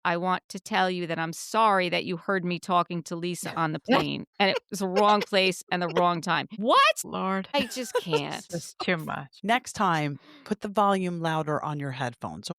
I want to tell you that I'm sorry that you heard me talking to Lisa on the plane, and it was the wrong place and the wrong time." What? Lord. I just can't. This is too much. Next time, put the volume louder on your headphones.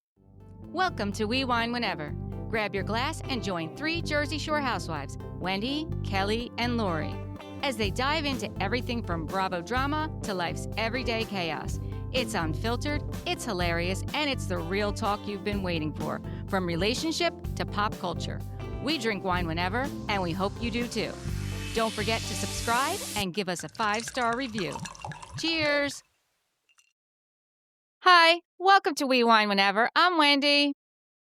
Welcome to We Wine Whenever. Grab your glass and join 3 Jersey Shore housewives, Wendy, Kelly, and Lori, as they dive into everything from Bravo drama to life's everyday chaos. It's unfiltered, it's hilarious, and it's the real talk you've been waiting for, from relationship to pop culture. We drink wine whenever, and we hope you do too. Don't forget to subscribe and give us a 5-star review. Cheers! Hi, welcome to We Wine Whenever. I'm Wendy.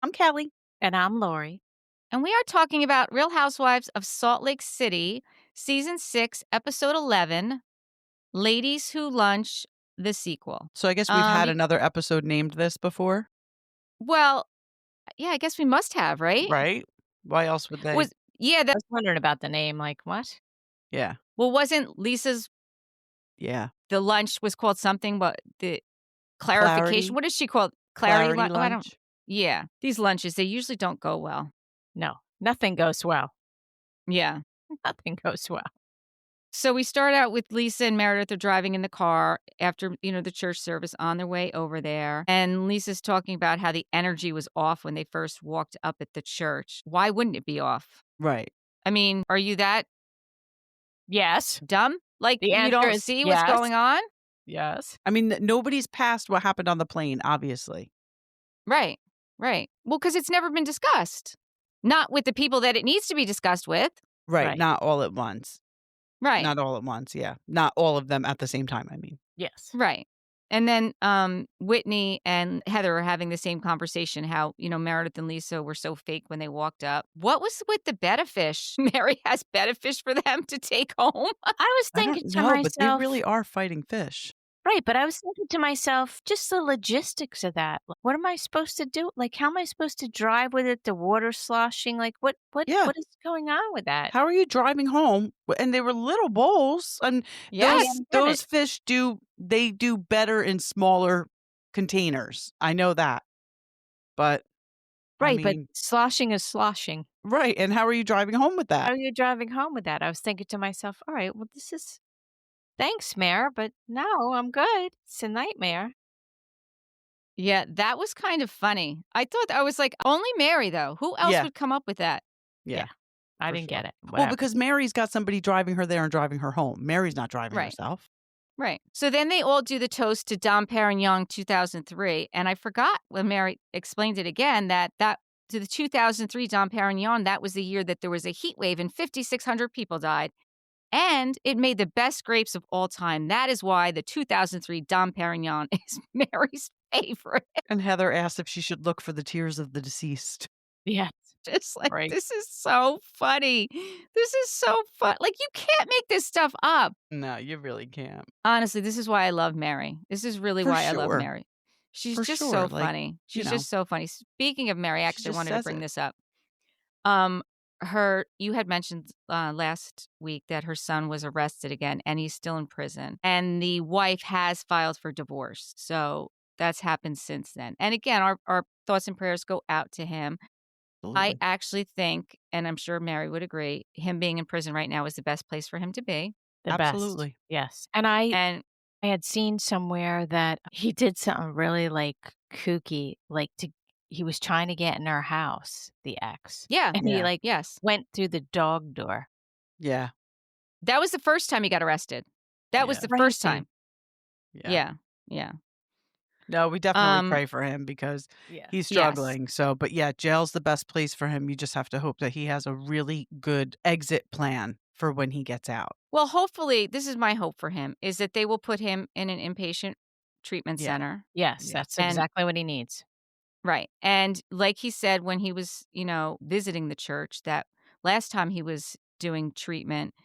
I'm Kelly. And I'm Lori. And we are talking about Real Housewives of Salt Lake City, Season 6, Episode 11, Ladies Who Lunch, the sequel. So I guess we've had another episode named this before. Well, yeah, I guess we must have, right? Right? Why else would they? I was wondering about the name. Like, what? Yeah. Well, wasn't Lisa's, Yeah. the lunch was called something, but the clarification, Clarity. what is she called? Clarity lunch? lunch. Yeah, these lunches, they usually don't go well. No, nothing goes well. Yeah. Nothing goes well. So we start out with Lisa and Meredith are driving in the car after, the church service on their way over there. And Lisa's talking about how the energy was off when they first walked up at the church. Why wouldn't it be off? Right. I mean, are you that Yes. dumb? Like, The you answer don't is see yes. what's going on? Yes. I mean, nobody's past what happened on the plane, obviously. Right. Well, because it's never been discussed. Not with the people that it needs to be discussed with. Right. Not all at once. Right. Not all at once, yeah. Not all of them at the same time, I mean. Yes. Right. And then Whitney and Heather are having the same conversation, how, Meredith and Lisa were so fake when they walked up. What was with the Betta fish? Mary has Betta fish for them to take home. I was thinking to myself. But they really are fighting fish. Right, but I was thinking to myself, just the logistics of that. What am I supposed to do? Like, how am I supposed to drive with it? The water sloshing? Like, what is going on with that? How are you driving home? And they were little bowls. And Yes. those fish do better in smaller containers. I know that. But Right, but sloshing is sloshing. Right. And how are you driving home with that? How are you driving home with that? I was thinking to myself, all right, well, this is... Thanks, Mare, but no, I'm good. It's a nightmare. Yeah, that was kind of funny. I was like, only Mary, though. Who else would come up with that? Yeah. I didn't get it. Well, because Mary's got somebody driving her there and driving her home. Mary's not driving Right. herself. Right. So then they all do the toast to Dom Perignon 2003. And I forgot when Mary explained it again that to the 2003 Dom Perignon, that was the year that there was a heat wave and 5,600 people died. And it made the best grapes of all time. That is why the 2003 Dom Perignon is Mary's favorite. And Heather asked if she should look for the tears of the deceased. Yes. Just like, This is so funny. This is so fun. Like, you can't make this stuff up. No, you really can't. Honestly, this is why I love Mary. This is really why I love Mary. She's just so funny. She's just so funny. Speaking of Mary, I actually wanted to bring this up. You had mentioned last week that her son was arrested again and he's still in prison. And the wife has filed for divorce. So that's happened since then. And again, our thoughts and prayers go out to him. Absolutely. I actually think, and I'm sure Mary would agree, him being in prison right now is the best place for him to be. Absolutely. Best. Yes. And I had seen somewhere that he did something really like kooky, like he was trying to get in her house, the ex. Yeah. And he went through the dog door. Yeah. That was the first time he got arrested. That was the first time. Yeah. No, we definitely pray for him because he's struggling. Yes. So, but yeah, jail's the best place for him. You just have to hope that he has a really good exit plan for when he gets out. Well, hopefully, this is my hope for him, is that they will put him in an inpatient treatment center. Yes, that's exactly what he needs. Right. And like he said when he was, visiting the church, that last time he was doing treatment,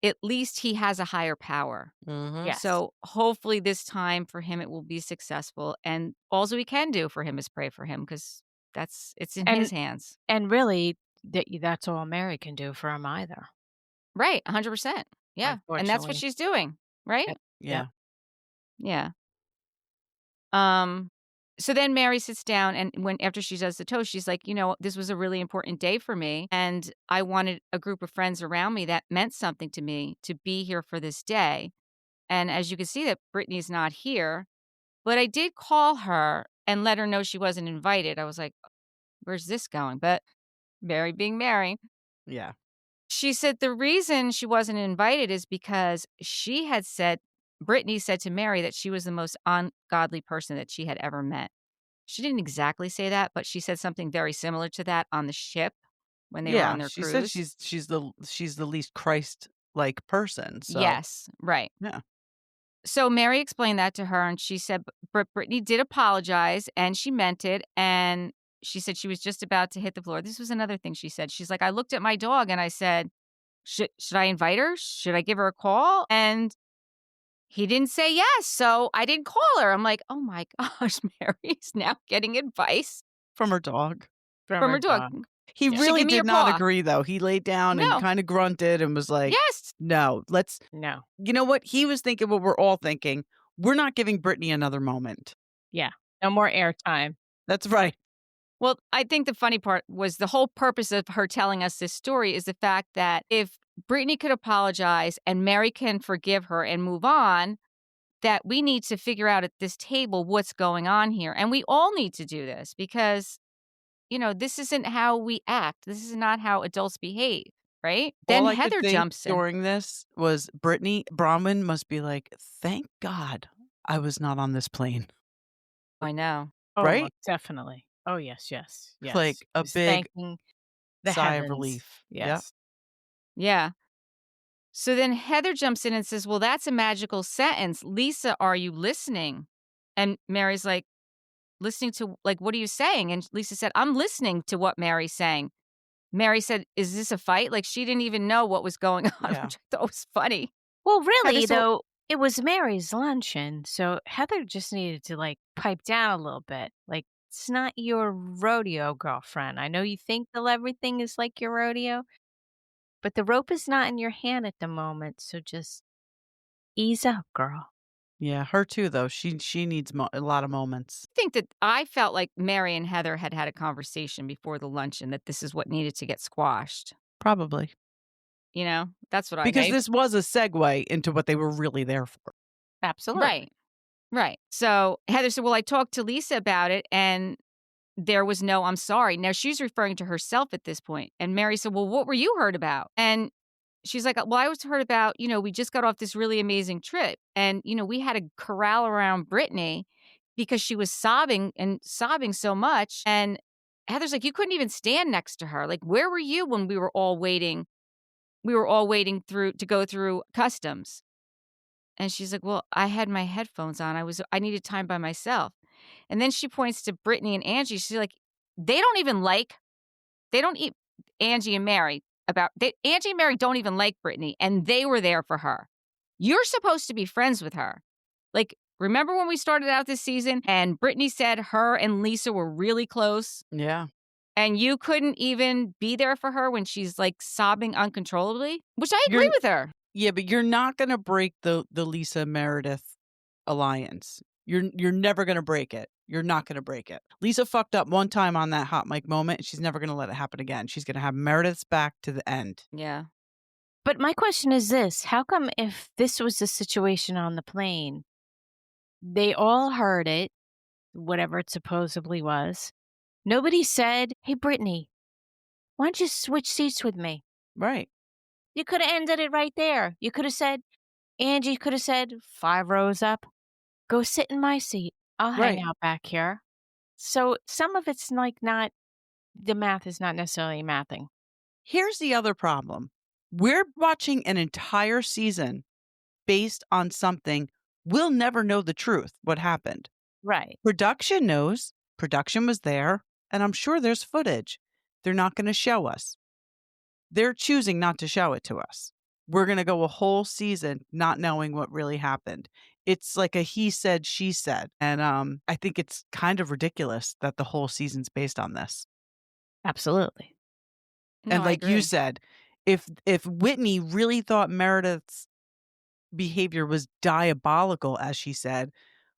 at least he has a higher power. Mm-hmm. Yes. So hopefully this time for him it will be successful. And all we can do for him is pray for him because it's in his hands. And really, that's all Mary can do for him either. Right. 100%. Yeah. And that's what she's doing. Right? Yeah. Yeah. So then Mary sits down, and after she does the toast, she's like, this was a really important day for me, and I wanted a group of friends around me that meant something to me to be here for this day. And as you can see that Brittany's not here, but I did call her and let her know she wasn't invited. I was like, where's this going? But Mary being Mary. Yeah. She said the reason she wasn't invited is because Brittany said to Mary that she was the most ungodly person that she had ever met. She didn't exactly say that, but she said something very similar to that on the ship when they were on their she cruise. said she's the least Christ-like person. So Yes, right. yeah. So Mary explained that to her, and she said Brittany did apologize, and she meant it, and she said she was just about to hit the floor. This was another thing she said. She's like, I looked at my dog, and I said, should I invite her? Should I give her a call? And he didn't say yes, so I didn't call her. I'm like, oh my gosh, Mary's now getting advice From her dog. from her dog. He Yeah. really Give me did your not paw. agree, though. He laid down No. and kind of grunted and was like, Yes. no, No. You know what? He was thinking what we're all thinking. We're not giving Brittany another moment. Yeah. No more airtime. That's right. Well, I think the funny part was the whole purpose of her telling us this story is the fact that if Brittany could apologize and Mary can forgive her and move on, that we need to figure out at this table what's going on here. And we all need to do this because, this isn't how we act. This is not how adults behave, right? Then All I Heather could think jumps in. during this was Brittany Bronwyn must be like, thank God I was not on this plane. I know. Oh, Right? definitely. Oh, yes. Like a Just big thanking the sigh heavens. of relief. Yes. Yeah. So then Heather jumps in and says, well, that's a magical sentence. Lisa, are you listening? And Mary's like, listening to, like, what are you saying? And Lisa said, I'm listening to what Mary's saying. Mary said, is this a fight? Like, she didn't even know what was going on, Yeah. which I thought was funny. Well, really, Heather, though, it was Mary's luncheon, so Heather just needed to, pipe down a little bit. It's not your rodeo, girlfriend. I know you think that everything is like your rodeo, but the rope is not in your hand at the moment, so just ease up, girl. Yeah, her too, though. She needs a lot of moments. I think that I felt like Mary and Heather had a conversation before the luncheon that this is what needed to get squashed. Probably. That's what I Because made. this was a segue into what they were really there for. Absolutely. Right. So Heather said, well, I talked to Lisa about it and there was no, I'm sorry. Now she's referring to herself at this point. And Mary said, well, what were you heard about? And she's like, well, I was heard about, we just got off this really amazing trip. And, we had to corral around Brittany because she was sobbing so much. And Heather's like, you couldn't even stand next to her. Like, where were you when we were all waiting? We were all waiting to go through customs. And she's like, well, I had my headphones on. I needed time by myself. And then she points to Brittany and Angie. She's like, Angie and Mary Angie and Mary don't even like Brittany, and they were there for her. You're supposed to be friends with her. Like, remember when we started out this season and Brittany said her and Lisa were really close? Yeah. And you couldn't even be there for her when she's like sobbing uncontrollably? Which I agree with her. Yeah, but you're not going to break the Lisa Meredith alliance. You're never going to break it. You're not going to break it. Lisa fucked up one time on that hot mic moment, and she's never going to let it happen again. She's going to have Meredith's back to the end. Yeah. But my question is this. How come if this was the situation on the plane, they all heard it, whatever it supposedly was, nobody said, hey, Brittany, why don't you switch seats with me? Right. You could have ended it right there. You could have said, Angie could have said, 5 rows up, go sit in my seat. I'll hang out back here. So some of it's the math is not necessarily mathing. Here's the other problem. We're watching an entire season based on something we'll never know the truth, what happened. Right. Production knows. Production was there, and I'm sure there's footage. They're not going to show us. They're choosing not to show it to us. We're going to go a whole season not knowing what really happened. It's like a he said, she said. And I think it's kind of ridiculous that the whole season's based on this. Absolutely. And like you said, if Whitney really thought Meredith's behavior was diabolical, as she said,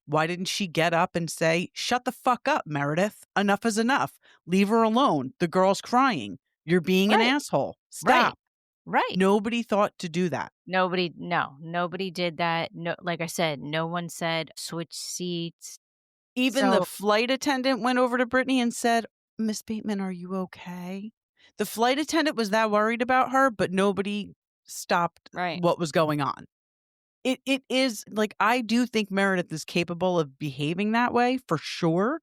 Why didn't she get up and say, shut the fuck up, Meredith? Enough is enough. Leave her alone. The girl's crying. You're being an Right. asshole. Right. Stop. Right. Nobody thought to do that. Nobody did that. No, like I said, no one said switch seats. Even the So flight attendant went over to Brittany and said, Miss Bateman, are you okay? The flight attendant was that worried about her, but nobody stopped Right. what was going on. It is like, I do think Meredith is capable of behaving that way for sure.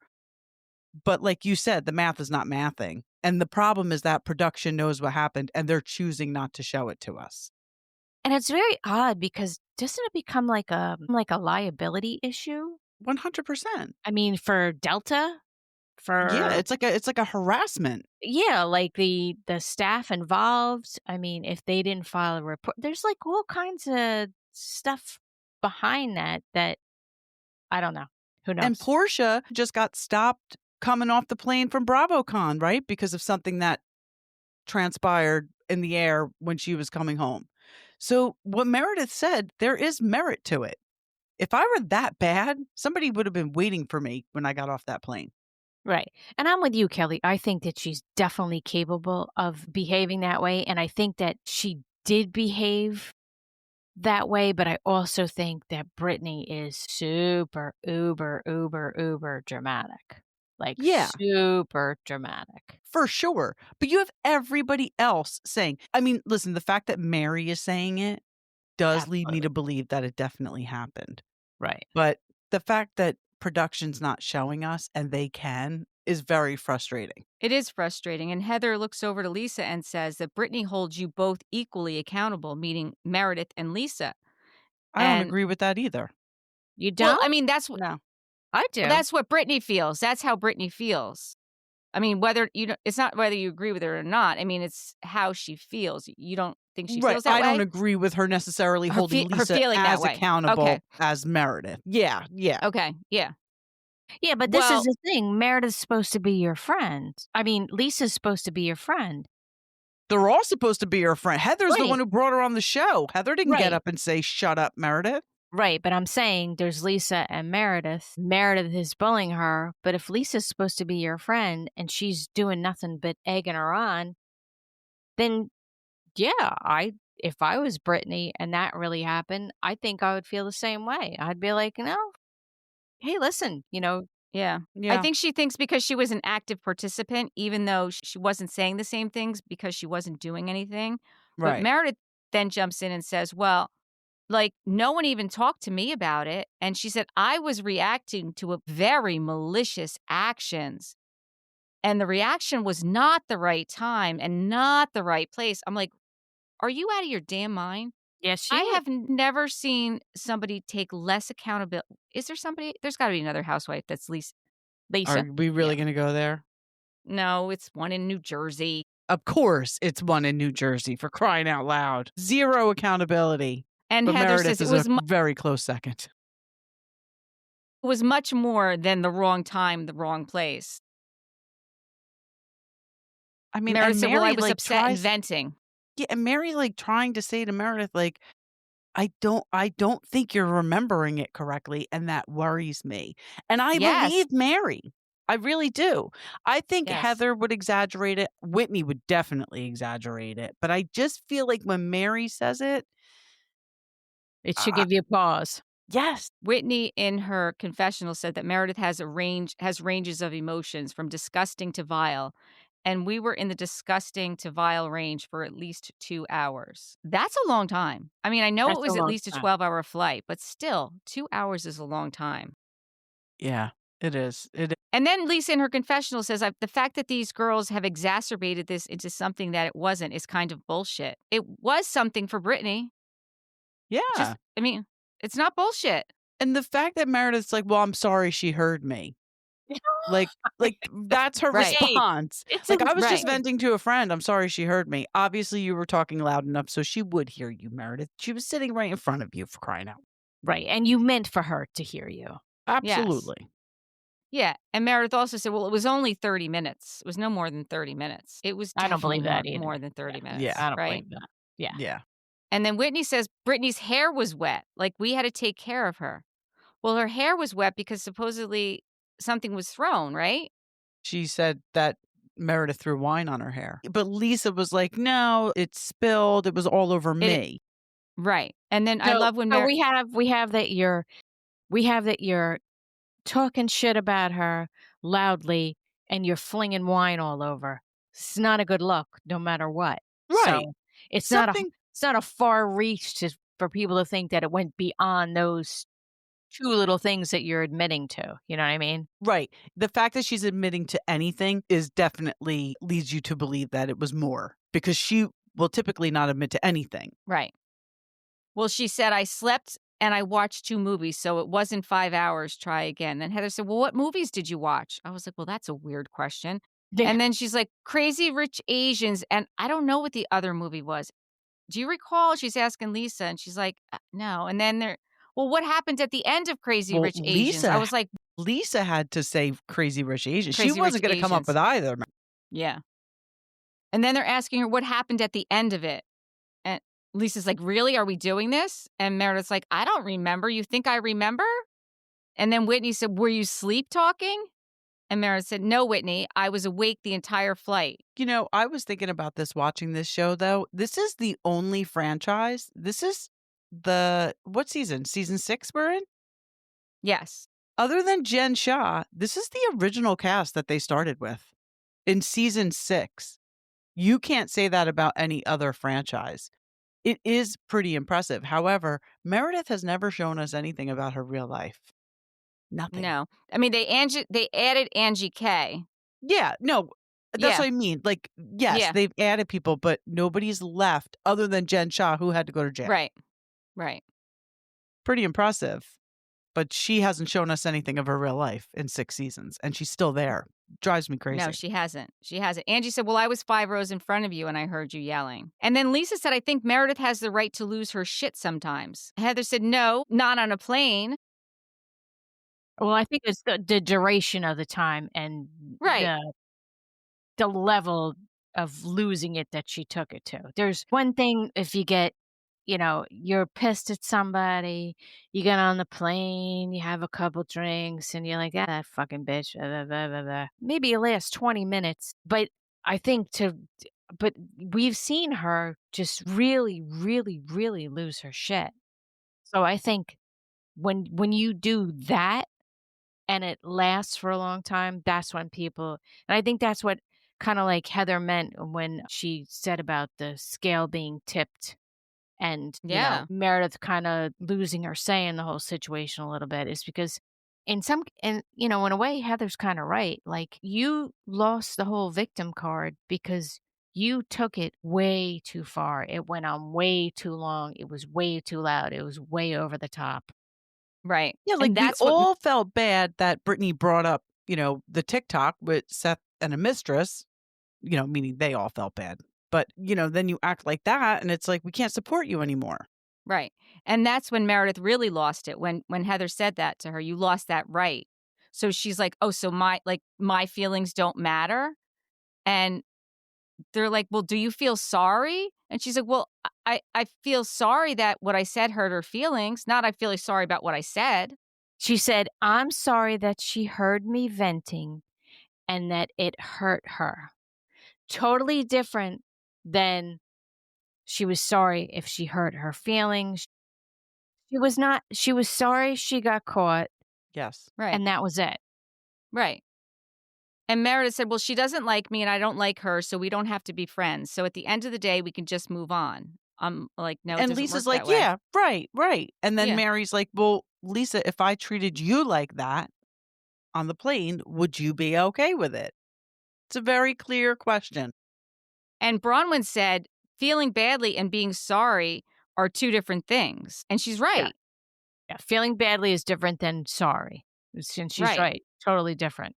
But like you said, the math is not mathing. And the problem is that production knows what happened and they're choosing not to show it to us. and it's very odd because doesn't it become like a liability issue? 100%. I mean, for Delta, Yeah, for it's like a harassment. yeah, like the staff involved. I mean, if they didn't file a report, there's like all kinds of stuff behind that I don't know. Who And knows? Portia just got stopped coming off the plane from BravoCon, right? Because of something that transpired in the air when she was coming home. So what Meredith said, there is merit to it. If I were that bad, somebody would have been waiting for me when I got off that plane. Right. And I'm with you, Kelly. I think that she's definitely capable of behaving that way. And I think that she did behave that way. But I also think that Brittany is super, uber dramatic. Like, Yeah. super dramatic. For sure. But you have everybody else saying, I mean, listen, the fact that Mary is saying it does lead me Absolutely. to believe that it definitely happened. Right. But the fact that production's not showing us and they can is very frustrating. It is frustrating. And Heather looks over to Lisa and says that Brittany holds you both equally accountable, meaning Meredith and Lisa. I don't And agree with that either. You don't? well, I mean, that's what No. I do. that's what Brittany feels. That's how Brittany feels. I mean, whether it's not whether you agree with her or not. I mean, it's how she feels. You don't think she Right. feels that I way? don't agree with her necessarily Her holding her Lisa feeling that as way. accountable Okay. as Meredith. Yeah. Yeah. Okay. Yeah. Yeah, but this Well- is the thing. Meredith's supposed to be your friend. I mean, Lisa's supposed to be your friend. They're all supposed to be her friend. Heather's the Right. one who brought her on the show. Heather didn't get Right. up and say, shut up, Meredith. Right, but I'm saying there's Lisa and Meredith. Meredith is bullying her, but if Lisa's supposed to be your friend and she's doing nothing but egging her on, then yeah, if I was Brittany and that really happened, I think I would feel the same way. I'd be like, no, hey, listen, Yeah. I Yeah. think she thinks because she was an active participant, even though she wasn't saying the same things because she wasn't doing anything. But Right. Meredith then jumps in and says, well, like, no one even talked to me about it. And she said, I was reacting to a very malicious actions. And the reaction was not the right time and not the right place. I'm like, are you out of your damn mind? yes, she I is. have never seen somebody take less accountability. Is there somebody? There's got to be another housewife that's Lisa. Are we really going to go there? No, it's one in New Jersey. Of course, it's one in New Jersey, for crying out loud. Zero accountability. And But Heather Meredith says is it was, a very close second. it was much more than the wrong time, the wrong place. I mean, Meredith and said, Mary, well, I was like, upset and tries, venting. yeah, and Mary, like, trying to say to Meredith, like, I don't think you're remembering it correctly, and that worries me. And I Yes. believe Mary. I really do. I think Yes. Heather would exaggerate it. Whitney would definitely exaggerate it. But I just feel like when Mary says it, It should I- give you pause. yes, Whitney, in her confessional, said that Meredith has ranges of emotions from disgusting to vile. And we were in the disgusting to vile range for at least 2 hours. That's a long time. I mean, I know That's it a was at long least a time. 12-hour flight, but still, 2 hours is a long time. yeah, it is. It is. And then Lisa, in her confessional, says, the fact that these girls have exacerbated this into something that it wasn't is kind of bullshit. It was something for Brittany. Yeah. I mean, it's not bullshit. And the fact that Meredith's like, well, I'm sorry she heard me. Like that's her Right. response. It's Like, I was just right. venting to a friend. I'm sorry she heard me. Obviously, you were talking loud enough so she would hear you, Meredith. She was sitting right in front of you, for crying out. right. And you meant for her to hear you. Absolutely. Yeah. And Meredith also said, well, it was only 30 minutes. It was no more than 30 minutes. It was I don't definitely believe that either. more than 30 minutes. Yeah. I don't right? believe that. Yeah. Yeah. And then Whitney says Brittany's hair was wet. Like, we had to take care of her. Well, her hair was wet because supposedly something was thrown, right? She said that Meredith threw wine on her hair. But Lisa was like, no, it spilled. It was all over me. Right. And then I So, love when so we have that you're talking shit about her loudly and you're flinging wine all over. It's not a good look, no matter what. Right. So it's Something not a far reach for people to think that it went beyond those two little things that you're admitting to. You know what I mean? right. The fact that she's admitting to anything is definitely leads you to believe that it was more because she will typically not admit to anything. Right. Well, she said, I slept and I watched 2 movies, so it wasn't 5 hours. Try again. Then Heather said, well, what movies did you watch? I was like, well, that's a weird question. Yeah. And then she's like, Crazy Rich Asians. And I don't know what the other movie was. Do you recall? She's asking Lisa, and she's like, no. And then well, what happened at the end of Crazy Rich Asians? I was like, Lisa had to say Crazy Rich Asians. She Crazy wasn't Rich going to come up Asians. with either. Yeah. And then they're asking her what happened at the end of it. And Lisa's like, really? Are we doing this? And Meredith's like, I don't remember. You think I remember? And then Whitney said, were you sleep talking? And Meredith said, no, Whitney, I was awake the entire flight. You know, I was thinking about this watching this show, though. This is the only franchise. This is what season? Season 6 we're in? Yes. Other than Jen Shah, this is the original cast that they started with in season 6. You can't say that about any other franchise. It is pretty impressive. However, Meredith has never shown us anything about her real life. Nothing. No. I mean, they added Angie K. Yeah, no, that's Yeah. what I mean. Like, yes, Yeah. they've added people, but nobody's left other than Jen Shah, who had to go to jail. Right. Right. Pretty impressive. But she hasn't shown us anything of her real life in 6 seasons, and she's still there. Drives me crazy. No, she hasn't. She hasn't. Angie said, well, I was 5 rows in front of you and I heard you yelling. And then Lisa said, I think Meredith has the right to lose her shit sometimes. Heather said, no, not on a plane. Well, I think it's the duration of the time and Right. the level of losing it that she took it to. There's one thing if you get, you're pissed at somebody, you get on the plane, you have a couple drinks, and you're like, that fucking bitch. Blah, blah, blah, blah. Maybe it lasts 20 minutes. But I think but we've seen her just really, really, really lose her shit. So I think when you do that, and it lasts for a long time, that's when people, and I think that's what kind of like Heather meant when she said about the scale being tipped and, Meredith kind of losing her say in the whole situation a little bit is because in a way, Heather's kind of right. Like you lost the whole victim card because you took it way too far. It went on way too long. It was way too loud. It was way over the top. Right. Yeah, like we all felt bad that Brittany brought up, the TikTok with Seth and a mistress, meaning they all felt bad. But, then you act like that and it's like, we can't support you anymore. Right. And that's when Meredith really lost it. When Heather said that to her, you lost that right. So she's like, oh, so my feelings don't matter. And they're like, well, do you feel sorry? And she's like, well, I feel sorry that what I said hurt her feelings. Not I feel sorry about what I said. She said, I'm sorry that she heard me venting and that it hurt her. Totally different than she was sorry if she hurt her feelings. She was sorry she got caught. Yes. Right. And that was it. Right. And Meredith said, well, she doesn't like me and I don't like her, so we don't have to be friends. So at the end of the day, we can just move on. I'm like, no, it and doesn't Lisa's work like, that way. yeah, right. And then Mary's like, well, Lisa, if I treated you like that on the plane, would you be okay with it? It's a very clear question. And Bronwyn said, feeling badly and being sorry are 2 different things. And she's right. Yeah. Feeling badly is different than sorry. Since she's right. Totally different.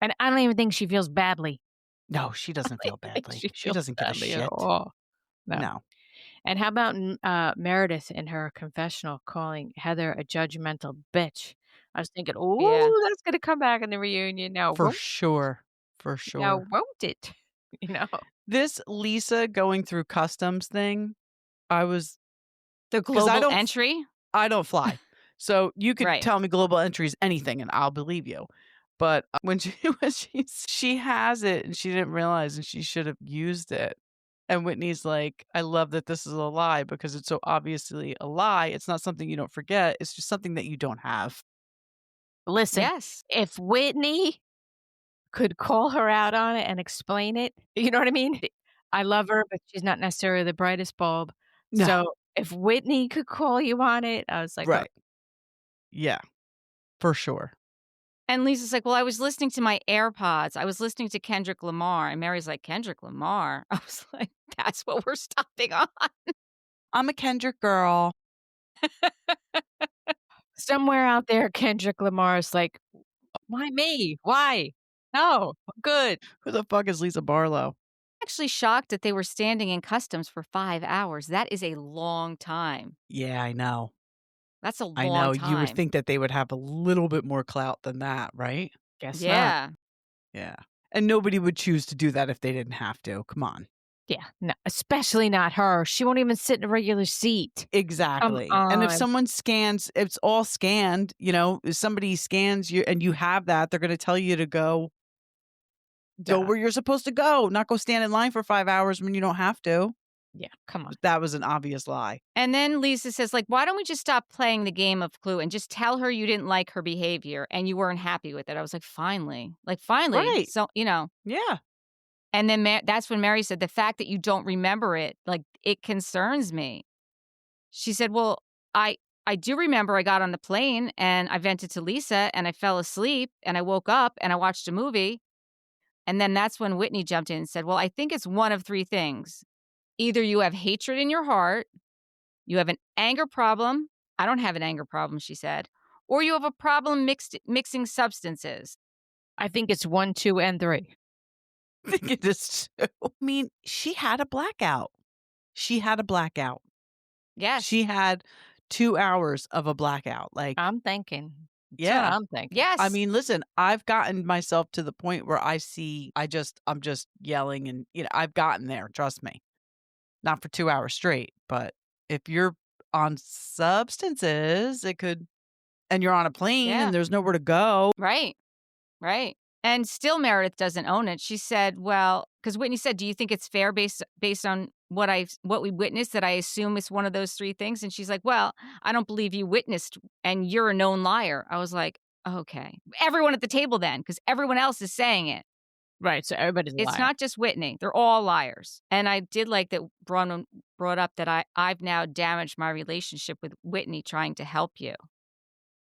And I don't even think she feels badly. No, she doesn't feel badly. She doesn't give a shit. At all. No. And how about Meredith in her confessional calling Heather a judgmental bitch? I was thinking, that's going to come back in the reunion now. For sure. Now, won't it? This Lisa going through customs thing, I was... The global entry? I don't fly. So you could Right. tell me global entry is anything and I'll believe you. But when she has it and she didn't realize and she should have used it. And Whitney's like, I love that this is a lie because it's so obviously a lie. It's not something you don't forget. It's just something that you don't have. Listen, Yes. if Whitney could call her out on it and explain it, you know what I mean? I love her, but she's not necessarily the brightest bulb. No. So if Whitney could call you on it, I was like, Right. Yeah, for sure. And Lisa's like, well, I was listening to my AirPods. I was listening to Kendrick Lamar. And Mary's like, Kendrick Lamar? I was like, that's what we're stopping on. I'm a Kendrick girl. somewhere out there, Kendrick Lamar's like, why me? Why? No, I'm good. Who the fuck is Lisa Barlow? Actually shocked that they were standing in customs for 5 hours. That is a long time. Yeah, I know. That's a long I know. time. You would think that they would have a little bit more clout than that, right? Guess not. Yeah. Yeah. And nobody would choose to do that if they didn't have to. Come on. Yeah, no, especially not her. She won't even sit in a regular seat. Exactly. Come And if on. someone scans, it's all scanned, you know, if somebody scans you and you have that, they're going to tell you to go Duh. where you're supposed to go, not go stand in line for 5 hours when you don't have to. Yeah, come on. That was an obvious lie. And then Lisa says, like, why don't we just stop playing the game of Clue and just tell her you didn't like her behavior and you weren't happy with it? I was like, finally. Like, finally. Right. So, you know. Yeah. And then that's when Mary said, the fact that you don't remember it, like, it concerns me. She said, well, I do remember I got on the plane and I vented to Lisa and I fell asleep and I woke up and I watched a movie. And then that's when Whitney jumped in and said, well, I think it's one of three things. Either you have hatred in your heart, you have an anger problem. I don't have an anger problem, she said. Or you have a problem mixing substances. I think it's 1, 2, and 3. I think it is too. I mean, she had a blackout. She had a blackout. Yes. She had 2 hours of a blackout. Like, I'm thinking. That's yeah. what I'm thinking. Yes. I mean, listen, I've gotten myself to the point where I'm just yelling and, you know, I've gotten there. Trust me. Not for 2 hours straight, but if you're on substances, it could, and you're on a plane Yeah. and there's nowhere to go. Right. Right. And still Meredith doesn't own it. She said, well, because Whitney said, do you think it's fair based on what we witnessed that I assume it's one of those three things? And she's like, well, I don't believe you witnessed and you're a known liar. I was like, okay. Everyone at the table then, because everyone else is saying it. Right, so everybody's a It's liar. not just Whitney. They're all liars. And I did like that Bronwyn brought up that I've now damaged my relationship with Whitney trying to help you.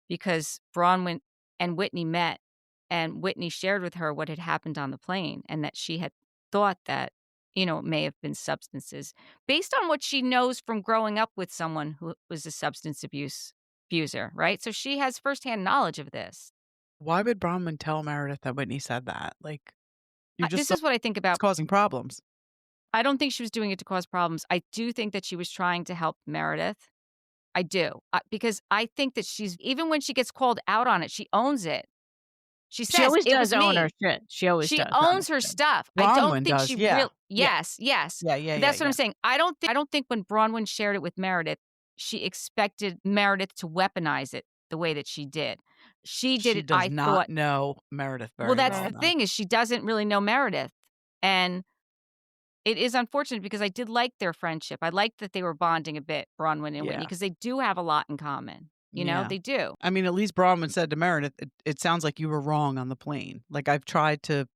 Because Bronwyn and Whitney met and Whitney shared with her what had happened on the plane and that she had thought that, you know, it may have been substances based on what she knows from growing up with someone who was a substance abuser, right? So she has firsthand knowledge of this. Why would Bronwyn tell Meredith that Whitney said that? Like, This is what I think about. It's causing problems. I don't think she was doing it to cause problems. I do think that she was trying to help Meredith. I do. Because I think that even when she gets called out on it, she owns it. She says, She always it does was own me. her shit. She always She does own owns her shit. stuff. I Bronwyn don't think does, she yeah. really. Yes. Yeah. That's what I'm saying. I don't think when Bronwyn shared it with Meredith, she expected Meredith to weaponize it the way that she did. She did it. Does not know Meredith very well. Well, that's the thing is she doesn't really know Meredith, and it is unfortunate because I did like their friendship. I liked that they were bonding a bit, Bronwyn and Whitney, because they do have a lot in common. You know, they do. I mean, at least Bronwyn said to Meredith, it sounds like you were wrong on the plane. Like, I've tried to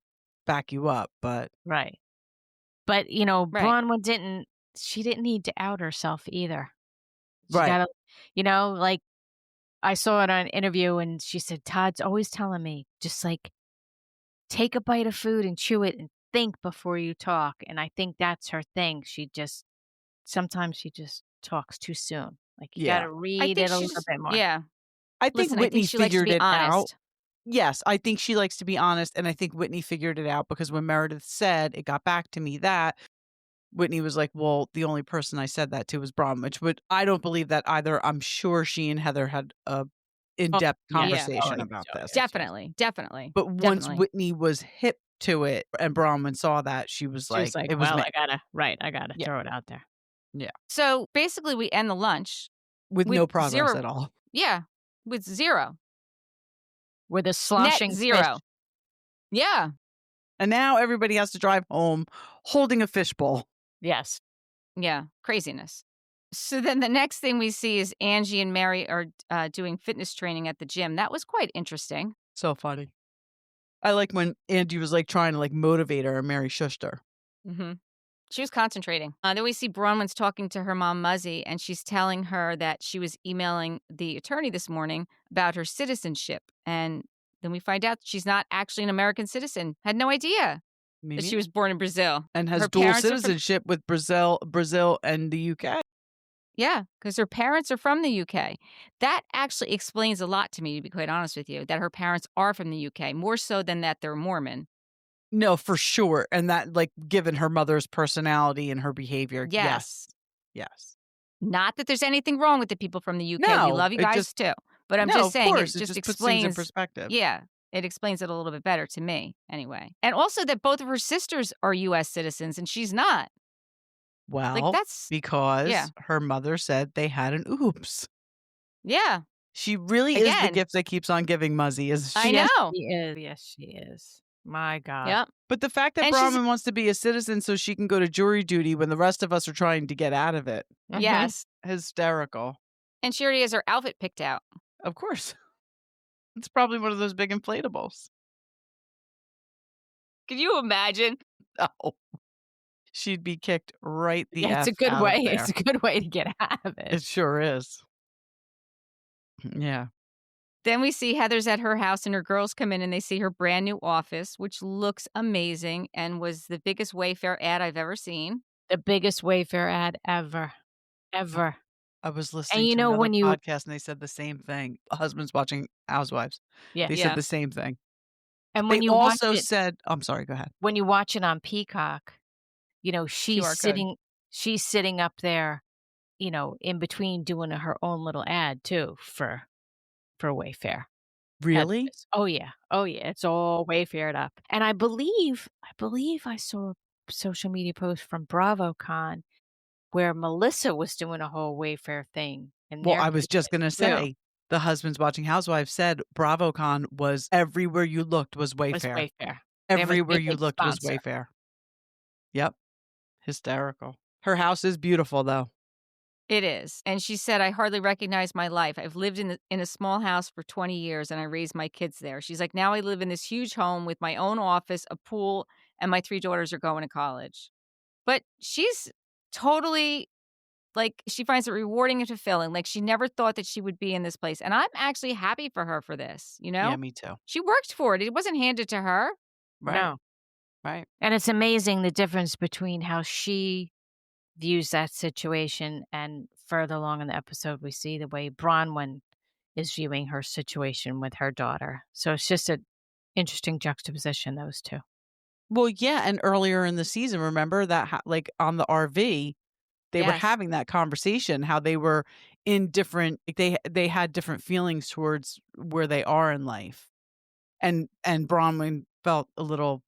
back you up, but. Right. But, you know, Right. Bronwyn didn't need to out herself either. She Right. gotta, you know, like, I saw it on an interview and she said, Todd's always telling me, just like, take a bite of food and chew it and think before you talk. And I think that's her thing. Sometimes she just talks too soon. Like, you Yeah. gotta read it a little bit more. Yeah. I think Listen, Whitney I think she likes to figured be it out. honest. Yes, I think she likes to be honest, and I think Whitney figured it out because when Meredith said, it got back to me that, Whitney was like, well, the only person I said that to was Bromwich, but I don't believe that either. I'm sure she and Heather had a in-depth conversation about this. Definitely. But once Whitney was hip to it and Bronwyn saw that, she was like, it was well, me. I gotta throw it out there. Yeah. So basically we end the lunch With no progress zero- at all. Yeah. with zero. With a sloshing Net zero. fish. Yeah. And now everybody has to drive home holding a fishbowl. Yes. Yeah. Craziness. So then the next thing we see is Angie and Mary are doing fitness training at the gym. That was quite interesting. So funny. I like when Angie was like trying to like motivate her and Mary shushed her. Mm-hmm. She was concentrating. Then we see Bronwyn's talking to her mom, Muzzy, and she's telling her that she was emailing the attorney this morning about her citizenship. And then we find out she's not actually an American citizen. Had no idea that she was born in Brazil. And has Her dual parents are from- citizenship with Brazil and the UK. Yeah, because her parents are from the UK. That actually explains a lot to me, to be quite honest with you, that her parents are from the UK, more so than that they're Mormon. No, for sure. And that, like, given her mother's personality and her behavior. Yes. Yes. Not that there's anything wrong with the people from the UK. No, we love you it guys just- too. But I'm No, just of saying course, it just puts things in explains perspective. Yeah, it explains it a little bit better to me anyway. And also that both of her sisters are US citizens and she's not. Well, that's because her mother said they had an oops. Yeah. She really is the Again. gift that keeps on giving, Muzzy. I Yes, know. she is. Yes, she is. My God. Yep. But the fact that And she's- Bronwyn wants to be a citizen so she can go to jury duty when the rest of us are trying to get out of it. Mhm. Yes. Hysterical. And she already has her outfit picked out. Of course. It's probably one of those big inflatables. Can you imagine? Oh. She'd be kicked right the Yeah, it's a F good out of way. there. It's a good way to get out of it. It sure is. Yeah. Then we see Heather's at her house and her girls come in and they see her brand new office, which looks amazing and was the biggest Wayfair ad I've ever seen. The biggest Wayfair ad ever. Ever. I was listening you to know, another when you- podcast and they said the same thing. Husbands watching Housewives. Yeah. They said the same thing. And when They you watch also it, said, I'm sorry, go ahead. when you watch it on Peacock, you know, she's QR code. sitting up there, you know, in between doing her own little ad too for Wayfair. Really? Oh yeah. It's all Wayfaired up. And I believe I saw a social media post from BravoCon where Melissa was doing a whole Wayfair thing. And Well, they're I was doing just it going to too. say, the Husbands Watching Housewives said BravoCon was everywhere you looked was It was Wayfair. Wayfair. They must be a Everywhere you big looked was sponsor. Wayfair. Yep. Hysterical. Her house is beautiful, though. It is. And she said, I hardly recognize my life. I've lived in a small house for 20 years and I raised my kids there. She's like, now I live in this huge home with my own office, a pool, and my 3 daughters are going to college. But she's totally, like, she finds it rewarding and fulfilling. Like, she never thought that she would be in this place. And I'm actually happy for her for this, you know? Yeah, me too. She worked for it. It wasn't handed to her. Right. No. Right. And it's amazing the difference between how she views that situation and further along in the episode we see the way Bronwyn is viewing her situation with her daughter. So it's just an interesting juxtaposition, those two. Well, yeah. And earlier in the season, remember that, like, on the RV, they were Yes. having that conversation, how they were in different, like, they had different feelings towards where they are in life. And Bronwyn felt a little,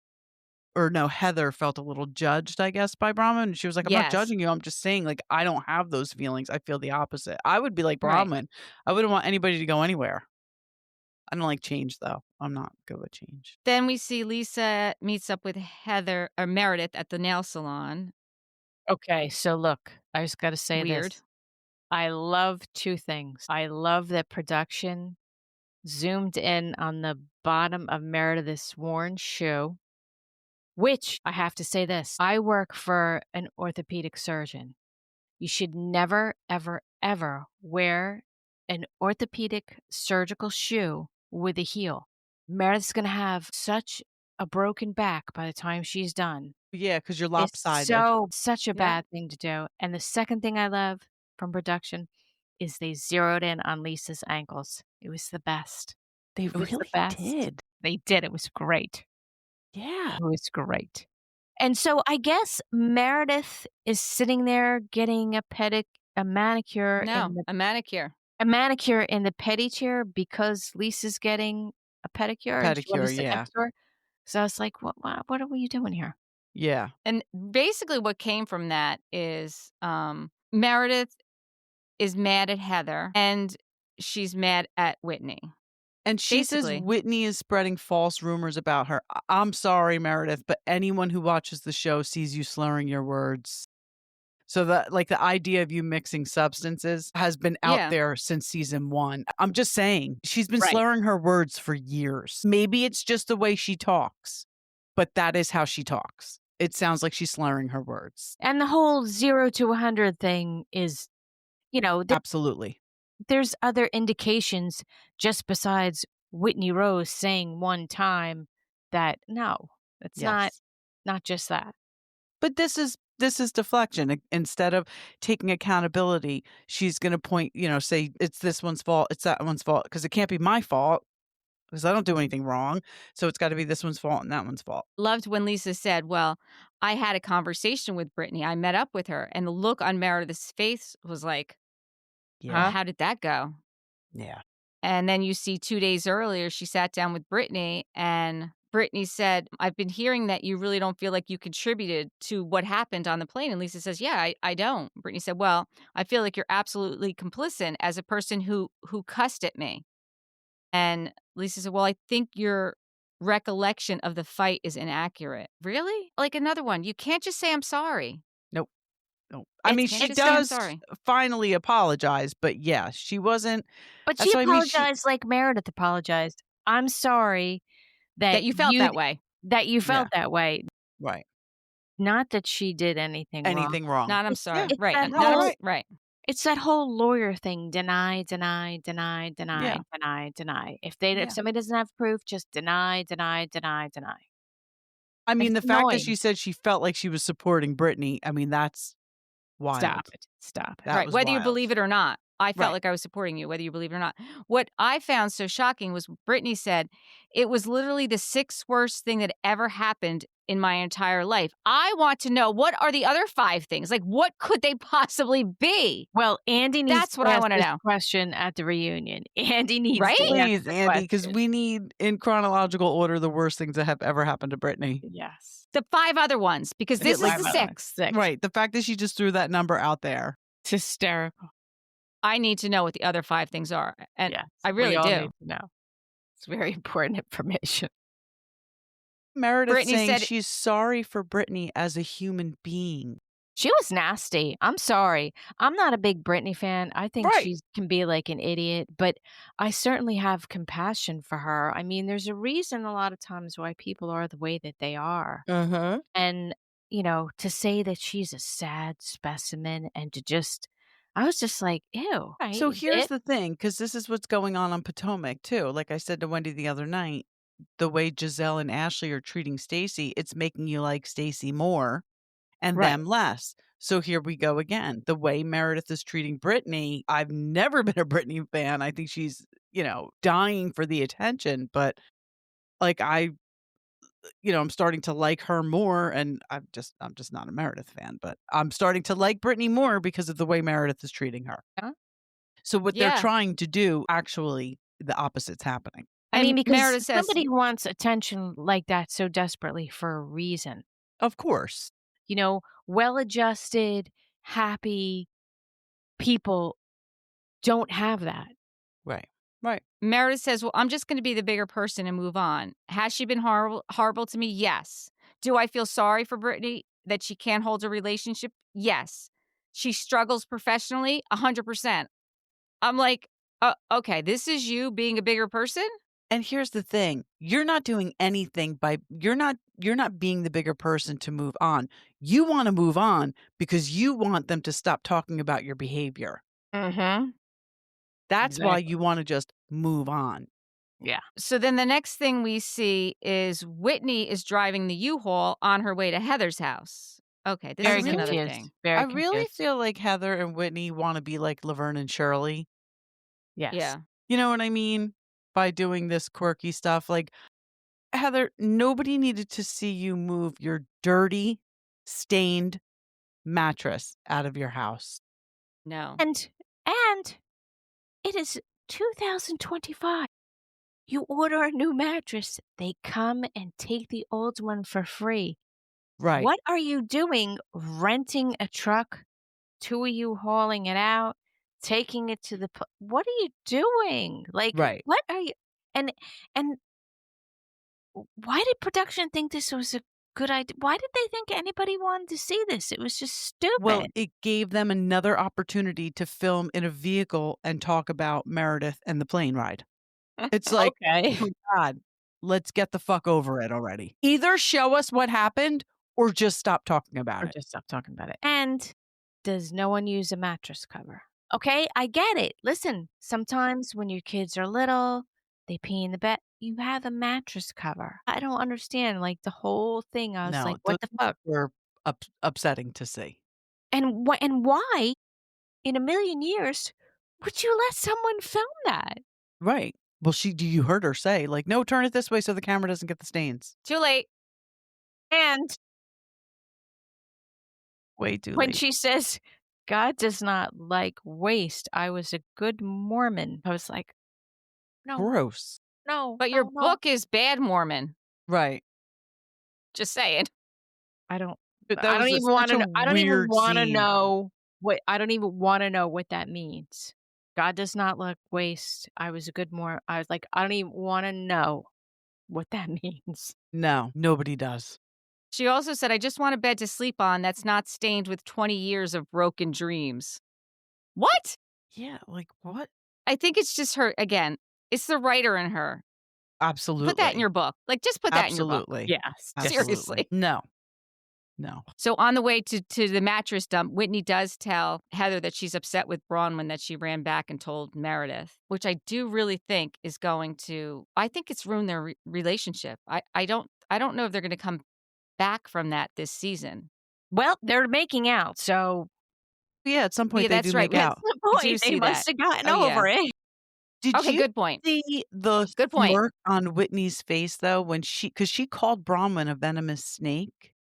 or no, Heather felt a little judged, I guess, by Bronwyn. And she was like, I'm not Yes. judging you. I'm just saying, like, I don't have those feelings. I feel the opposite. I would be like Right. Bronwyn. I wouldn't want anybody to go anywhere. I don't like change, though. I'm not good with change. Then we see Lisa meets up with Heather or Meredith at the nail salon. Okay, so look, I just got to say Weird. this. I love two things. I love that production zoomed in on the bottom of Meredith's worn shoe, which I have to say this. I work for an orthopedic surgeon. You should never, ever, ever wear an orthopedic surgical shoe with a heel. Meredith's going to have such a broken back by the time she's done. Yeah, because you're It's lopsided. such a Yeah. bad thing to do. And the second thing I love from production is they zeroed in on Lisa's ankles. It was the best. They was the really best. did. They did. It was great. Yeah. It was great. And so I guess Meredith is sitting there getting a manicure, No, a manicure. a manicure in the pedicure because Lisa's getting a pedicure. And she wanted to Pedicure, sit yeah. next to her. So I was like, what are you doing here? Yeah. And basically what came from that is Meredith is mad at Heather and she's mad at Whitney. And she says Basically. Whitney is spreading false rumors about her. I'm sorry, Meredith, but anyone who watches the show sees you slurring your words. So the idea of you mixing substances has been out there since season 1. I'm just saying, she's been slurring her words for years. Maybe it's just the way she talks, but that is how she talks. It sounds like she's slurring her words. And the whole 0 to 100 thing is, absolutely. There's other indications just besides Whitney Rose saying one time that no, it's not just that. But this is deflection. Instead of taking accountability, she's going to point, say it's this one's fault, it's that one's fault, because it can't be my fault because I don't do anything wrong. So it's got to be this one's fault and that one's fault. Loved when Lisa said, well, I had a conversation with Brittany. I met up with her, and the look on Meredith's face was like, how did that go? Yeah. And then you see 2 days earlier, she sat down with Brittany, and Brittany said, I've been hearing that you really don't feel like you contributed to what happened on the plane. And Lisa says, yeah, I don't. Brittany said, well, I feel like you're absolutely complicit as a person who cussed at me. And Lisa said, well, I think your recollection of the fight is inaccurate. Really? Like another one. You can't just say, I'm sorry. Nope. I mean, she does finally apologize, but yeah, she wasn't. But she apologized like Meredith apologized. I'm sorry that you felt that way. That you felt that way. Right. Not that she did anything wrong. Not, I'm sorry. Right. Right. It's that whole lawyer thing. Deny, deny, deny, deny, deny, deny. If somebody doesn't have proof, just deny, deny, deny, deny. I mean, the fact that she said she felt like she was supporting Brittany, I mean, that's wild. Stop it. Right. Whether you believe it or not. I felt like I was supporting you, whether you believe it or not. What I found so shocking was Brittany said, it was literally the 6th worst thing that ever happened in my entire life. I want to know, what are the other 5 things? Like, what could they possibly be? Well, Andy needs That's what I want to know. Question at the reunion. Andy needs to Please, Andy, because we need, in chronological order, the worst things that have ever happened to Brittany. Yes. The 5 other ones, because this is the 6th. Right. The fact that she just threw that number out there. It's hysterical. I need to know what the other 5 things are. And I really do. Need to know. It's very important information. Meredith Brittany saying said she's sorry for Brittany as a human being. She was nasty. I'm sorry. I'm not a big Brittany fan. I think she can be like an idiot, but I certainly have compassion for her. I mean, there's a reason a lot of times why people are the way that they are. And, to say that she's a sad specimen and I was just like, ew. So here's the thing, because this is what's going on Potomac, too. Like I said to Wendy the other night, the way Giselle and Ashley are treating Stacey, it's making you like Stacey more and them less. So here we go again. The way Meredith is treating Brittany, I've never been a Brittany fan. I think she's, dying for the attention, but like I'm starting to like her more, and I'm just not a Meredith fan, but I'm starting to like Brittany more because of the way Meredith is treating her. So what they're trying to do, actually, the opposite's happening. I mean, because Meredith somebody wants attention like that so desperately for a reason. Of course. Well-adjusted, happy people don't have that. Right. Meredith says, well, I'm just going to be the bigger person and move on. Has she been horrible to me? Yes. Do I feel sorry for Brittany that she can't hold a relationship? Yes. She struggles professionally? 100%. I'm like, okay, this is you being a bigger person? And here's the thing. You're not doing anything you're not being the bigger person to move on. You want to move on because you want them to stop talking about your behavior. That's why you want to just move on. Yeah. So then the next thing we see is Whitney is driving the U-Haul on her way to Heather's house. Okay, this is another thing. I really feel like Heather and Whitney want to be like Laverne and Shirley. Yes. Yeah. You know what I mean? By doing this quirky stuff. Like, Heather, nobody needed to see you move your dirty, stained mattress out of your house. No. And it is 2025. You order a new mattress, they come and take the old one for free. Right. What are you doing renting a truck, 2 of you hauling it out, taking it to the what are you doing? Like, Right. what are you and why did production think this was a good idea? Why did they think anybody wanted to see this? It was just Well, stupid. it gave them another opportunity to film in a vehicle and talk about Meredith and the plane ride. It's like, Okay. oh my God, let's get the fuck over it already. Either show us what happened or just stop talking about Or it. just stop talking about it. And does no one use a mattress cover? Okay, I get it. Listen, sometimes when your kids are little, they pee in the bed, you have a mattress cover. I don't understand, like, the whole thing. I was No, like, those "What the fuck?" were upsetting to see. And why, in a million years, would you let someone film that? Right. Well, you heard her say, like, no, turn it this way so the camera doesn't get the stains. Too late. And Way too when late. she says, "God does not like waste. I was a good Mormon." I was like, "No, Gross. no, But no, your no." book is Bad Mormon. Right. Just saying. I don't But that I don't was even such wanna a know I don't even weird wanna scene. know I don't even wanna know what that means. God does not like waste. I was a good I was like, I don't even wanna know what that means. No, nobody does. She also said, I just want a bed to sleep on that's not stained with 20 years of broken dreams. What? Yeah, like, what? I think it's just her, again, it's the writer in her. Absolutely. Put that in your book. Like, just put that in your book. Absolutely. Yes, Seriously. No. No. So on the way to the mattress dump, Whitney does tell Heather that she's upset with Bronwyn that she ran back and told Meredith, which I do really think is going to, I think it's ruined their relationship. I don't know if they're going to come back from that this season. Well, they're making out, so Yeah, at some point Yeah, they that's do right. make out. the I do point, they see must that. have gotten Oh, yeah. over it. Did Okay, you good point. see the Good point. smirk on Whitney's face, though, when because she called Bronwyn a venomous snake?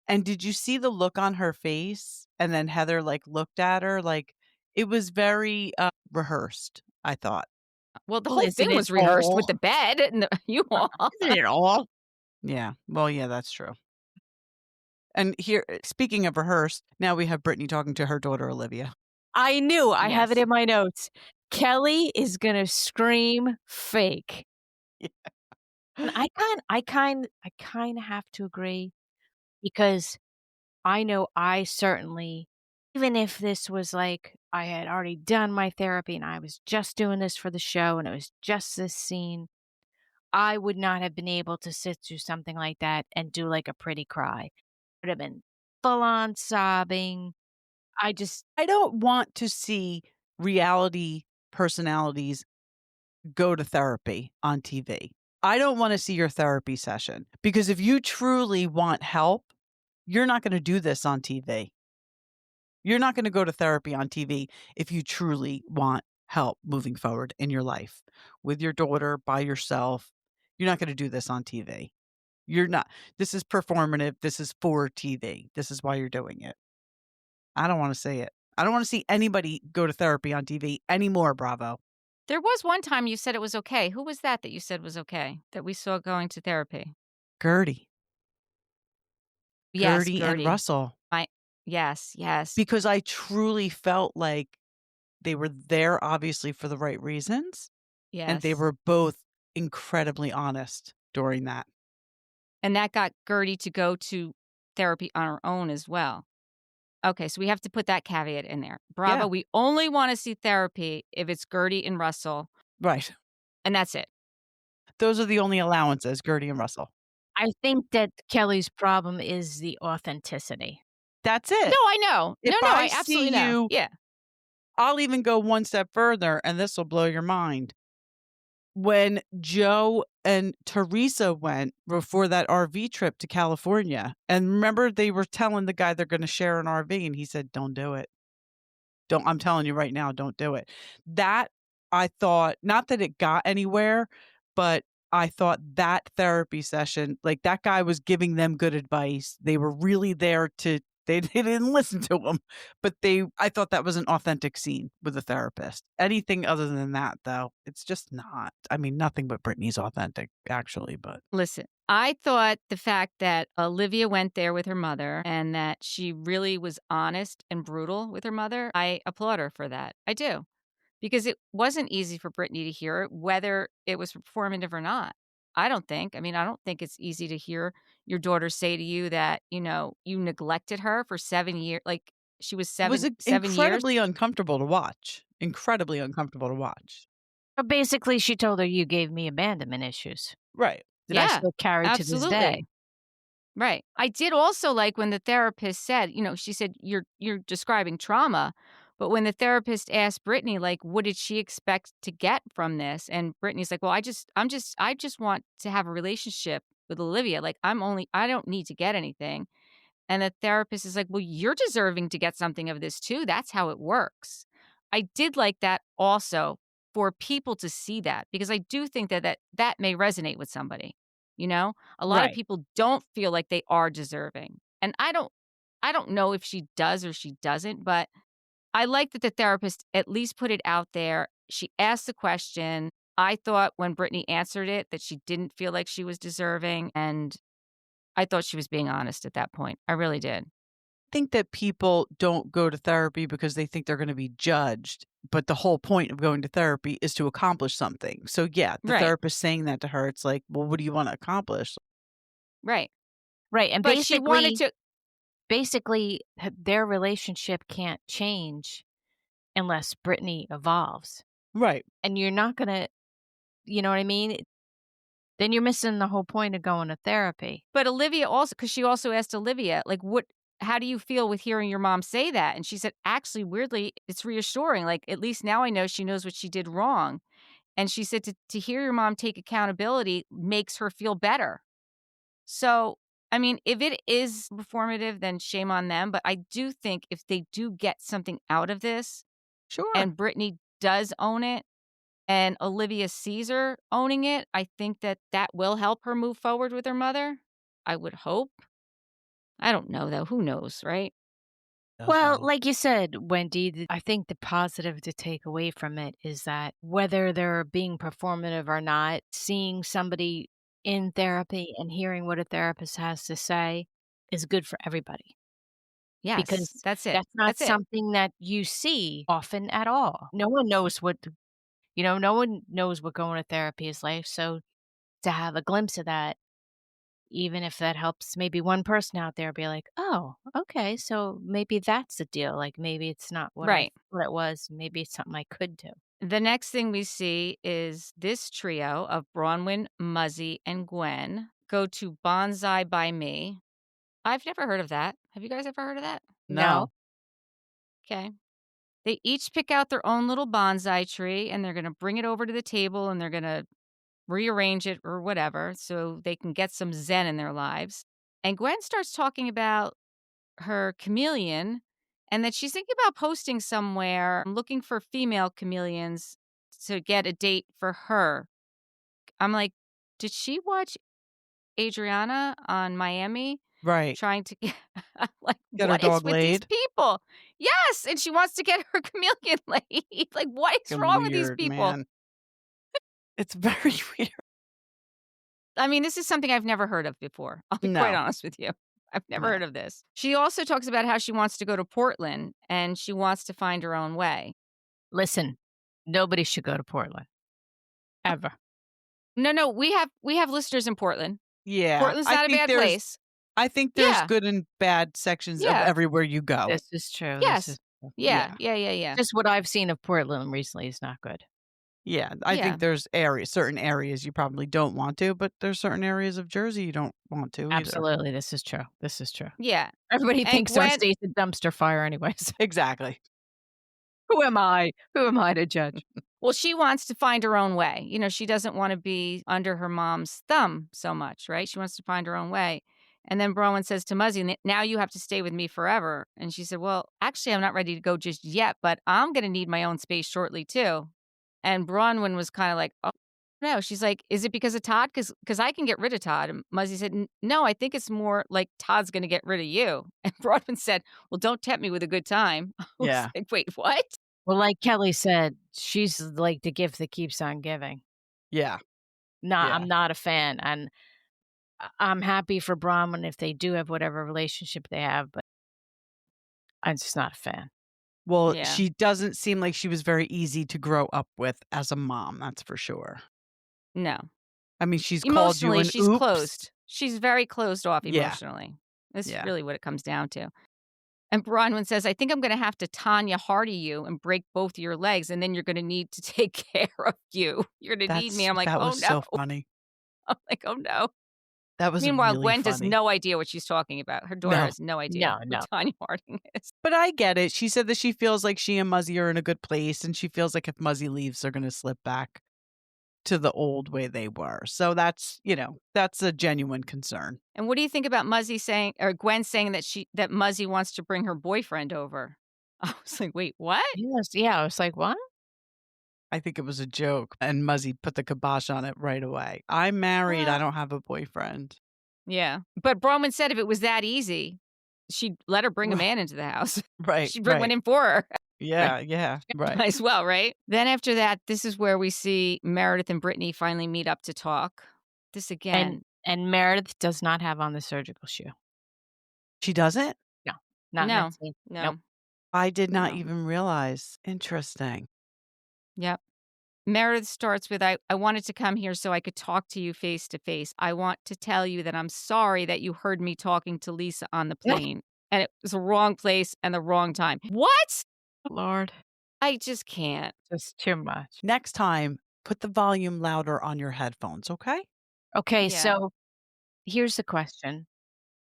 And did you see the look on her face? And then Heather, like, looked at her, like, it was very, rehearsed, I thought. Well, the Well, whole thing isn't it was rehearsed with all? the bed and the you all. Isn't it all? Yeah. Well, yeah, that's true. And here, speaking of rehearsed, now we have Brittany talking to her daughter, Olivia. I knew. I have it Yes. in my notes. Kelly is gonna scream fake. Yeah. And I kinda have to agree because I know I certainly even if this was like I had already done my therapy and I was just doing this for the show and it was just this scene, I would not have been able to sit through something like that and do like a pretty cry. Would have been full on sobbing. I don't want to see reality personalities go to therapy on TV. I don't want to see your therapy session because if you truly want help, you're not going to do this on TV. You're not going to go to therapy on TV if you truly want help moving forward in your life with your daughter, by yourself. You're not going to do this on TV. You're not. This is performative. This is for TV. This is why you're doing it. I don't want to see it. I don't want to see anybody go to therapy on TV anymore, Bravo. There was one time you said it was okay. Who was that you said was okay that we saw going to therapy? Gertie. Yes, Gertie and Russell. Yes. Because I truly felt like they were there, obviously, for the right reasons. Yes. And they were both incredibly honest during that. And that got Gertie to go to therapy on her own as well. Okay, so we have to put that caveat in there. Bravo, Yeah. we only want to see therapy if it's Gertie and Russell. Right. And that's it. Those are the only allowances, Gertie and Russell. I think that Kelly's problem is the authenticity. That's it. No, I know. If I see absolutely know. you, Yeah. I'll even go one step further, and this will blow your mind. When Joe and Teresa went before that RV trip to California, and remember they were telling the guy they're going to share an RV, and he said, "Don't do it. I'm telling you right now, don't do it." That I thought, not that it got anywhere, but I thought that therapy session, like that guy was giving them good advice. They were really there they didn't listen to him, but I thought that was an authentic scene with a therapist. Anything other than that, though, it's just not. I mean, nothing but Brittany's authentic, actually, but. Listen, I thought the fact that Olivia went there with her mother and that she really was honest and brutal with her mother, I applaud her for that. I do. Because it wasn't easy for Brittany to hear it, whether it was performative or not. I don't think. I mean, I don't think it's easy to hear your daughter say to you that, you neglected her for 7 years. Like she was It was 7 years. incredibly uncomfortable to watch. Incredibly uncomfortable to watch. But basically, she told her, "You gave me abandonment issues Right. that I Yeah, still carry to this absolutely. day." Right. I did also like when the therapist said, she said, you're describing trauma. But when the therapist asked Brittany, like, what did she expect to get from this? And Brittany's like, well, I just want to have a relationship with Olivia. Like, I don't need to get anything. And the therapist is like, well, you're deserving to get something of this too. That's how it works. I did like that also for people to see that because I do think that may resonate with somebody. A lot of Right. people don't feel like they are deserving. And I don't know if she does or she doesn't, but I like that the therapist at least put it out there. She asked the question. I thought when Brittany answered it that she didn't feel like she was deserving. And I thought she was being honest at that point. I really did. Think that people don't go to therapy because they think they're going to be judged, but the whole point of going to therapy is to accomplish something. So yeah, the Right. therapist saying that to her, it's like, well, what do you want to accomplish? Right. Right, and But she wanted to. basically, their relationship can't change unless Brittany evolves, Right. and you're not gonna you know what I mean? Then you're missing the whole point of going to therapy. But Olivia also, because she also asked Olivia, like, how do you feel with hearing your mom say that? And she said, actually, weirdly, it's reassuring. Like, at least now I know she knows what she did wrong. And she said to hear your mom take accountability makes her feel better. So, I mean, if it is performative, then shame on them. But I do think if they do get something out of this Sure. and Brittany does own it and Olivia sees her owning it, I think that will help her move forward with her mother. I would hope. I don't know, though. Who knows, right? Well, like you said, Wendy, I think the positive to take away from it is that whether they're being performative or not, seeing somebody in therapy and hearing what a therapist has to say is good for everybody Yes, because that's it. that's not That's it. something that you see often at all. No one knows no one knows what going to therapy is like. So to have a glimpse of that, even if that helps maybe one person out there be like, "Oh, okay, so maybe that's the deal. Like, maybe it's not what I Right. thought it was. Maybe it's something I could do." The next thing we see is this trio of Bronwyn, Muzzy, and Gwen go to Bonsai by Me. I've never heard of that. Have you guys ever heard of that? No. Okay. They each pick out their own little bonsai tree and they're going to bring it over to the table and they're going to rearrange it or whatever so they can get some zen in their lives. And Gwen starts talking about her chameleon and that she's thinking about posting somewhere looking for female chameleons to get a date for her. I'm like, did she watch Adriana on Miami Right. trying to get like Get her what is dog with these laid? people? Yes, and she wants to get her chameleon laid. Like, what is wrong with these Weird, people? man. It's very weird. I mean, this is something I've never heard of before. I'll be quite No. honest with you. I've never No. heard of this. She also talks about how she wants to go to Portland and she wants to find her own way. Listen, nobody should go to Portland. Ever. No, we have listeners in Portland. Yeah. Portland's I not a think bad there's place. I think there's Yeah. good and bad sections of Yeah. everywhere you go. This is true. Yes. This is true. Yeah. Just what I've seen of Portland recently is not good. Yeah. I Yeah. think there's certain areas you probably don't want to, but there's certain areas of Jersey you don't want to either. Absolutely. This is true. This is true. Yeah. Everybody And thinks our Gwen- state's a dumpster fire anyways. Exactly. Who am I? Who am I to judge? Well, she wants to find her own way. She doesn't want to be under her mom's thumb so much, right? She wants to find her own way. And then Bronwyn says to Muzzy, now you have to stay with me forever. And she said, well, actually, I'm not ready to go just yet, but I'm going to need my own space shortly, too. And Bronwyn was kind of like, oh, no. She's like, is it because of Todd? Because I can get rid of Todd. And Muzzy said, no, I think it's more like Todd's going to get rid of you. And Bronwyn said, well, don't tempt me with a good time. I was Yeah. like, wait, what? Well, like Kelly said, she's like the gift that keeps on giving. Yeah. No, Yeah. I'm not a fan. And I'm happy for Bronwyn if they do have whatever relationship they have, but I'm just not a fan. Well, Yeah. she doesn't seem like she was very easy to grow up with as a mom, that's for sure. No. I mean, she's called you Emotionally, an she's oops. closed. She's very closed off Yeah, emotionally. That's yeah. really what it comes down to. And Bronwyn says, I think I'm going to have to Tanya Hardy you and break both of your legs, and then you're going to need to take care of you. You're going to need me. I'm like, That oh was no. so funny. I'm like, oh no. That was Meanwhile, really Gwen has funny. no idea what she's talking about. Her daughter No. has no idea No, who no. Tanya Harding is. But I get it. She said that she feels like she and Muzzy are in a good place, and she feels like if Muzzy leaves, they're going to slip back to the old way they were. So that's, that's a genuine concern. And what do you think about Muzzy saying, or Gwen saying that Muzzy wants to bring her boyfriend over? I was like, wait, what? Yes, yeah, I was like, "What?" I think it was a joke, and Muzzy put the kibosh on it right away. I'm married. I Well, don't have a boyfriend. yeah. But Bronwyn said if it was that easy, she'd let her bring a man into the house. Right, She'd bring one right. in for her. Yeah, right. Might as well, right? Then after that, this is where we see Meredith and Brittany finally meet up to talk. This again. And Meredith does not have on the surgical shoe. She doesn't? No, not in No, that scene. no. Nope. I did not No. even realize. Interesting. Yep. Meredith starts with, I wanted to come here so I could talk to you face to face. I want to tell you that I'm sorry that you heard me talking to Lisa on the plane. And it was the wrong place and the wrong time. What? Lord, I just can't. just too much. Next time, put the volume louder on your headphones, okay? Okay, Yeah. so here's the question.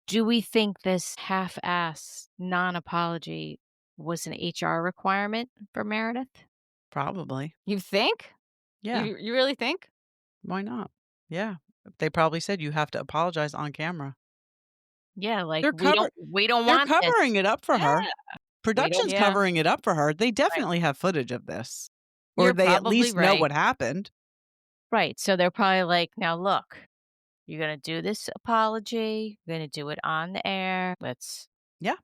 Do we think this half-ass non-apology was an HR requirement for Meredith? Probably. You think? Yeah. You really think? Why not? Yeah. They probably said you have to apologize on camera. Yeah, like, They're we don't They're want covering this. it up for her. Yeah. Production's Yeah. covering it up for her. They Right. definitely have footage of this. Or You're they at probably least know right. what happened. Right, so they're probably like, "Now look, you're gonna do this apology, you're gonna do it on the air, let's." Yeah.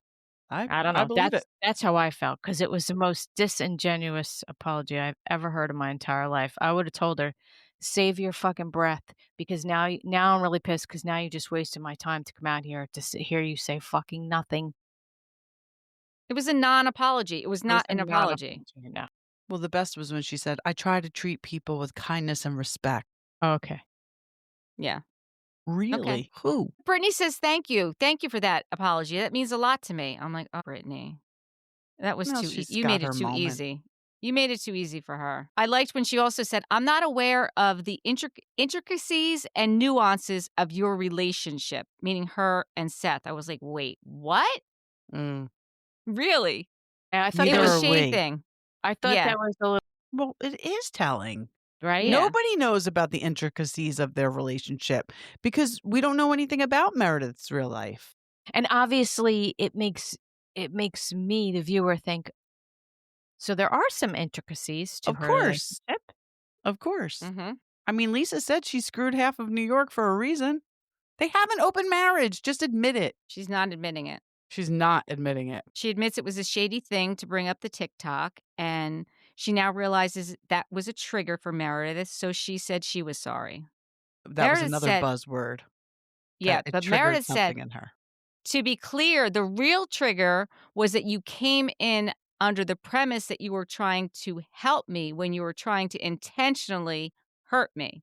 I don't I know, believe it. that's how I felt because it was the most disingenuous apology I've ever heard in my entire life. I would've told her, "Save your fucking breath, because now I'm really pissed because now you just wasted my time to come out here to hear you say fucking nothing." It was a non-apology. It was not an apology. No. Well, the best was when she said, I try to treat people with kindness and respect. Oh, okay. Yeah. Really? Who? Brittany says, thank you. Thank you for that apology. That means a lot to me. I'm like, oh, Brittany. That was Well, too she's you got made her it too moment. easy. You made it too easy for her. I liked when she also said, I'm not aware of the intricacies and nuances of your relationship, meaning her and Seth. I was like, wait, what? Mm. Really? And I thought It Neither was are shade we. thing. I thought Yeah. that was a little Well, it is telling. right? Yeah. Nobody knows about the intricacies of their relationship because we don't know anything about Meredith's real life. And obviously it makes me, the viewer, think, so there are some intricacies to Of her course. relationship. Of course. Mm-hmm. I mean, Lisa said she screwed half of New York for a reason. They have an open marriage. Just admit it. She's not admitting it. She's not admitting it. She admits it was a shady thing to bring up the TikTok, and she now realizes that was a trigger for Meredith, so she said she was sorry. That was Meredith another said- buzzword. Yeah, It but triggered Meredith said, something in her. to be clear, the real trigger was that you came in under the premise that you were trying to help me when you were trying to intentionally hurt me.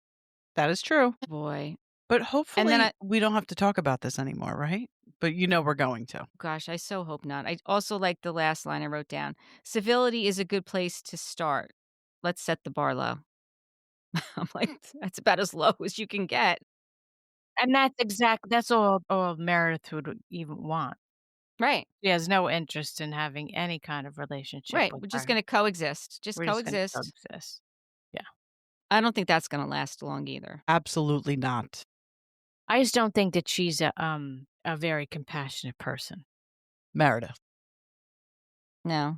That is true. Boy. But hopefully I- we don't have to talk about this anymore, right? But we're going to. Gosh, I so hope not. I also like the last line I wrote down. Civility is a good place to start. Let's set the bar low. I'm like, that's about as low as you can get. And that's all Meredith would even want. Right. She has no interest in having any kind of relationship Right. with We're just her. going to coexist. Just We're just gonna coexist. coexist. I don't think that's going to last long either. Absolutely not. I just don't think that she's a very compassionate person. Meredith. No.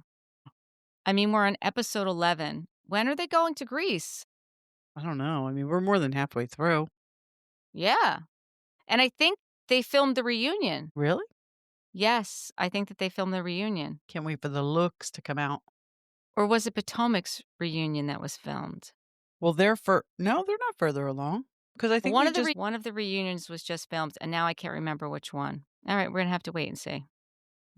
I mean, we're on episode 11. When are they going to Greece? I don't know. I mean, we're more than halfway through. Yeah. And I think they filmed the reunion. Really? Yes, I think that they filmed the reunion. Can't wait for the looks to come out. Or was it Potomac's reunion that was filmed? Well, no, they're not further along. Because I think one of the reunions was just filmed, and now I can't remember which one. All right, we're gonna have to wait and see.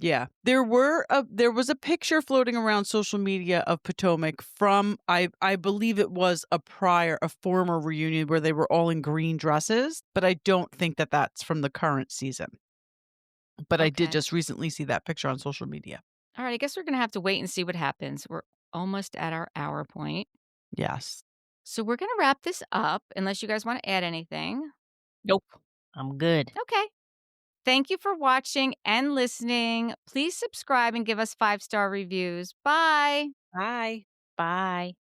Yeah. There was a picture floating around social media of Potomac from I believe it was a former reunion where they were all in green dresses, but I don't think that that's from the current season. But I did Okay. just recently see that picture on social media. All right, I guess we're gonna have to wait and see what happens. We're almost at our hour point. Yes. So we're gonna wrap this up unless you guys want to add anything. Nope. I'm good. Okay. Thank you for watching and listening. Please subscribe and give us 5-star reviews. Bye. Bye. Bye.